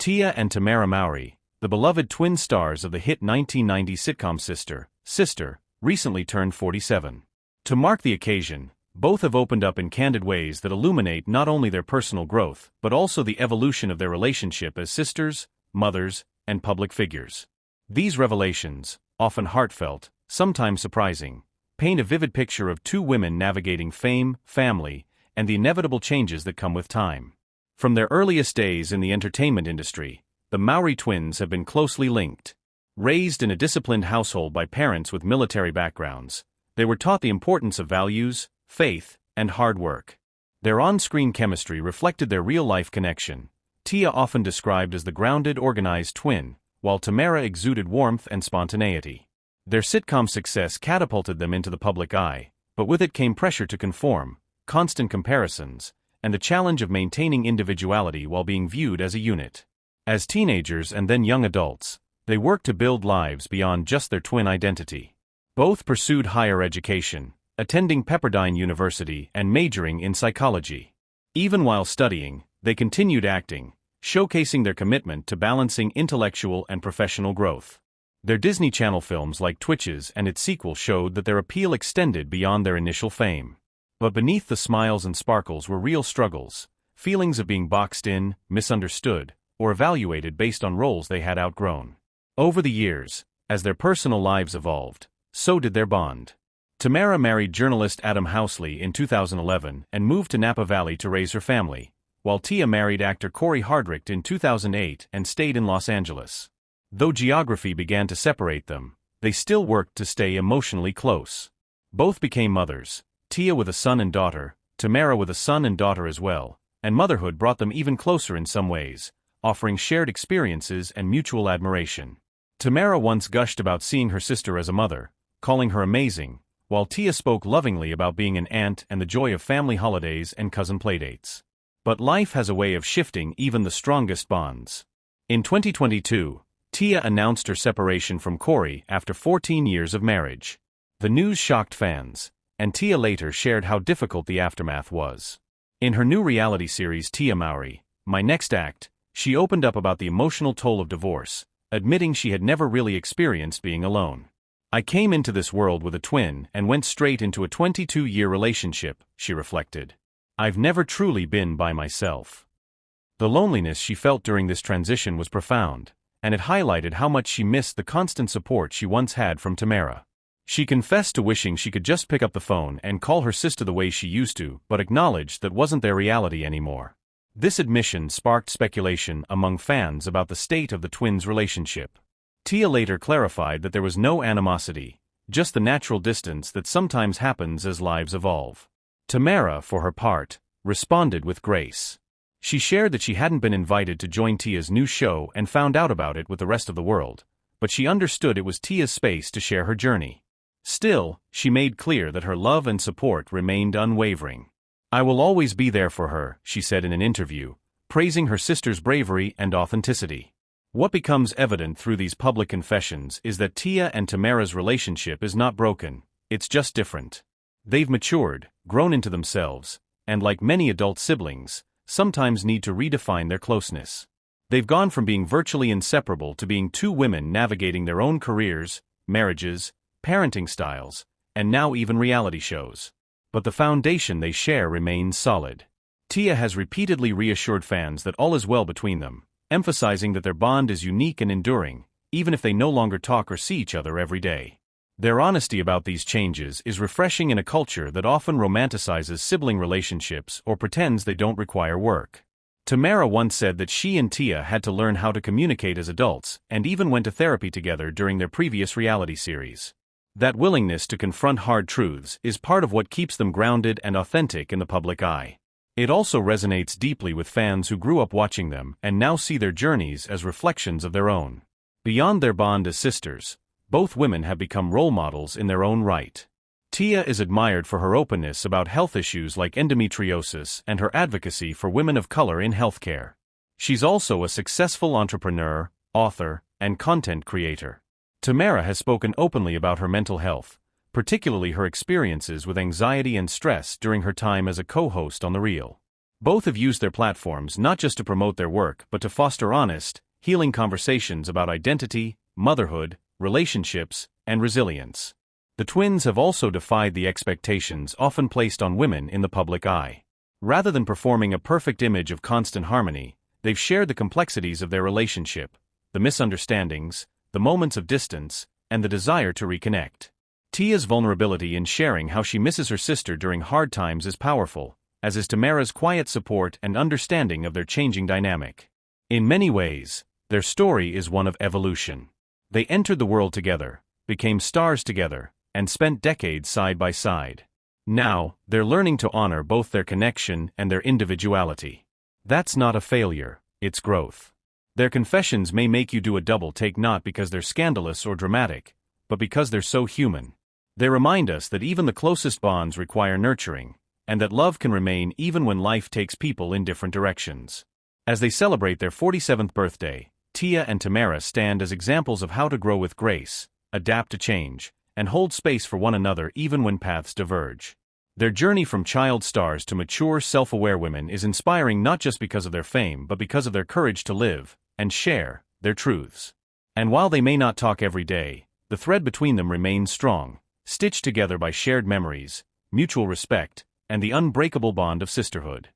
Tia and Tamera Mowry, the beloved twin stars of the hit 1990 sitcom Sister, recently turned 47. To mark the occasion, both have opened up in candid ways that illuminate not only their personal growth, but also the evolution of their relationship as sisters, mothers, and public figures. These revelations, often heartfelt, sometimes surprising, paint a vivid picture of two women navigating fame, family, and the inevitable changes that come with time. From their earliest days in the entertainment industry, the Mowry twins have been closely linked. Raised in a disciplined household by parents with military backgrounds, they were taught the importance of values, faith, and hard work. Their on-screen chemistry reflected their real-life connection. Tia often described as the grounded, organized twin, while Tamera exuded warmth and spontaneity. Their sitcom success catapulted them into the public eye, but with it came pressure to conform, constant comparisons, and the challenge of maintaining individuality while being viewed as a unit. As teenagers and then young adults, they worked to build lives beyond just their twin identity. Both pursued higher education, attending Pepperdine University and majoring in psychology. Even while studying, they continued acting, showcasing their commitment to balancing intellectual and professional growth. Their Disney Channel films like Twitches and its sequel showed that their appeal extended beyond their initial fame. But beneath the smiles and sparkles were real struggles, feelings of being boxed in, misunderstood, or evaluated based on roles they had outgrown. Over the years, as their personal lives evolved, so did their bond. Tamera married journalist Adam Housley in 2011 and moved to Napa Valley to raise her family, while Tia married actor Corey Hardrict in 2008 and stayed in Los Angeles. Though geography began to separate them, they still worked to stay emotionally close. Both became mothers, Tia with a son and daughter, Tamera with a son and daughter as well, and motherhood brought them even closer in some ways, offering shared experiences and mutual admiration. Tamera once gushed about seeing her sister as a mother, calling her amazing, while Tia spoke lovingly about being an aunt and the joy of family holidays and cousin playdates. But life has a way of shifting even the strongest bonds. In 2022, Tia announced her separation from Corey after 14 years of marriage. The news shocked fans, and Tia later shared how difficult the aftermath was. In her new reality series Tia Mowry, My Next Act, she opened up about the emotional toll of divorce, admitting she had never really experienced being alone. "I came into this world with a twin and went straight into a 22-year relationship," she reflected. "I've never truly been by myself." The loneliness she felt during this transition was profound, and it highlighted how much she missed the constant support she once had from Tamera. She confessed to wishing she could just pick up the phone and call her sister the way she used to, but acknowledged that wasn't their reality anymore. This admission sparked speculation among fans about the state of the twins' relationship. Tia later clarified that there was no animosity, just the natural distance that sometimes happens as lives evolve. Tamera, for her part, responded with grace. She shared that she hadn't been invited to join Tia's new show and found out about it with the rest of the world, but she understood it was Tia's space to share her journey. Still, she made clear that her love and support remained unwavering. "I will always be there for her," she said in an interview, praising her sister's bravery and authenticity. What becomes evident through these public confessions is that Tia and Tamera's relationship is not broken, it's just different. They've matured, grown into themselves, and like many adult siblings, sometimes need to redefine their closeness. They've gone from being virtually inseparable to being two women navigating their own careers, marriages, parenting styles, and now even reality shows. But the foundation they share remains solid. Tia has repeatedly reassured fans that all is well between them, emphasizing that their bond is unique and enduring, even if they no longer talk or see each other every day. Their honesty about these changes is refreshing in a culture that often romanticizes sibling relationships or pretends they don't require work. Tamera once said that she and Tia had to learn how to communicate as adults and even went to therapy together during their previous reality series. That willingness to confront hard truths is part of what keeps them grounded and authentic in the public eye. It also resonates deeply with fans who grew up watching them and now see their journeys as reflections of their own. Beyond their bond as sisters, both women have become role models in their own right. Tia is admired for her openness about health issues like endometriosis and her advocacy for women of color in healthcare. She's also a successful entrepreneur, author, and content creator. Tamera has spoken openly about her mental health, particularly her experiences with anxiety and stress during her time as a co-host on The Real. Both have used their platforms not just to promote their work but to foster honest, healing conversations about identity, motherhood, relationships, and resilience. The twins have also defied the expectations often placed on women in the public eye. Rather than performing a perfect image of constant harmony, they've shared the complexities of their relationship, the misunderstandings, the moments of distance, and the desire to reconnect. Tia's vulnerability in sharing how she misses her sister during hard times is powerful, as is Tamera's quiet support and understanding of their changing dynamic. In many ways, their story is one of evolution. They entered the world together, became stars together, and spent decades side by side. Now, they're learning to honor both their connection and their individuality. That's not a failure, it's growth. Their confessions may make you do a double take not because they're scandalous or dramatic, but because they're so human. They remind us that even the closest bonds require nurturing, and that love can remain even when life takes people in different directions. As they celebrate their 47th birthday, Tia and Tamera stand as examples of how to grow with grace, adapt to change, and hold space for one another even when paths diverge. Their journey from child stars to mature, self-aware women is inspiring not just because of their fame but because of their courage to live and share their truths. And while they may not talk every day, the thread between them remains strong, stitched together by shared memories, mutual respect, and the unbreakable bond of sisterhood.